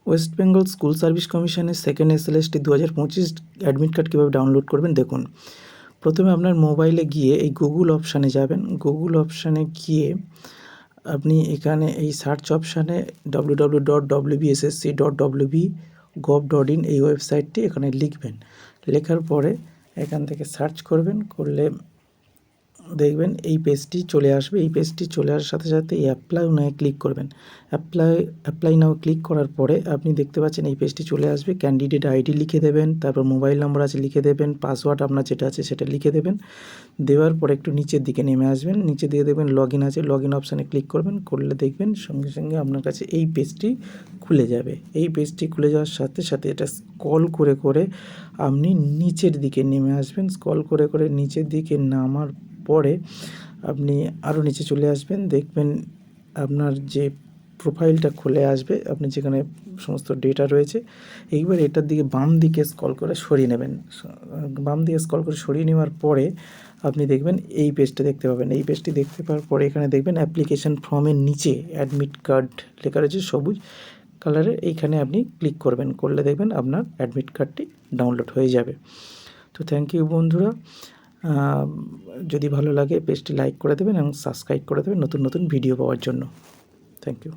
West Bengal school service কমিশনের second SLST 2025 admit card কীভাবে download করবেন দেখুন। প্রথমে আপনার মোবাইলে গিয়ে এই গুগল অপশানে যাবেন। গুগল অপশানে গিয়ে আপনি এখানে এই সার্চ অপশানে www.wbssc.wb.gov.in এই ওয়েবসাইটটি এখানে লিখবেন। লেখার পরে এখান থেকে সার্চ করবেন, করলে দেখবেন এই পেজটি চলে আসবে। এই পেজটি চলে আসার সাথে সাথে এই অ্যাপ্লাই নাও ক্লিক করবেন। অ্যাপ্লাই নাও ক্লিক করার পরে আপনি দেখতে পাচ্ছেন এই পেজটি চলে আসবে। ক্যান্ডিডেট আইডি লিখে দেবেন, তারপর মোবাইল নম্বর আছে লিখে দেবেন, পাসওয়ার্ড আপনার যেটা আছে সেটা লিখে দেবেন। দেওয়ার পরে একটু নিচের দিকে নেমে আসবেন, নিচে দিয়ে দেখবেন লগ ইন আছে, লগ ইন অপশানে ক্লিক করবেন। করলে দেখবেন সঙ্গে সঙ্গে আপনার কাছে এই পেজটি খুলে যাবে। এই পেজটি খুলে যাওয়ার সাথে সাথে এটা স্ক্রল করে করে আপনি নিচের দিকে নেমে আসবেন। স্ক্রল করে করে নিচের দিকে নামার পরে আপনি আরও নিচে চলে আসবেন, দেখবেন আপনার যে প্রোফাইলটা খুলে আসবে, আপনি যেখানে সমস্ত ডেটা রয়েছে। এইবার এটার দিকে বাম দিকে স্ক্রল করে সরিয়ে নেবেন। বাম দিকে স্ক্রল করে সরিয়ে নেওয়ার পরে আপনি দেখবেন এই পেজটা দেখতে পাবেন। এই পেজটি দেখতে পাওয়ার পরে এখানে দেখবেন অ্যাপ্লিকেশন ফর্মের নিচে অ্যাডমিট কার্ড লেখা রয়েছে সবুজ কালারের, এইখানে আপনি ক্লিক করবেন। করলে দেখবেন আপনার অ্যাডমিট কার্ডটি ডাউনলোড হয়ে যাবে। তো থ্যাংক ইউ বন্ধুরা। যদি ভালো লাগে পেজটি লাইক করে দেবেন এবং সাবস্ক্রাইব করে দেবেন নতুন নতুন ভিডিও পাওয়ার জন্য। Thank you.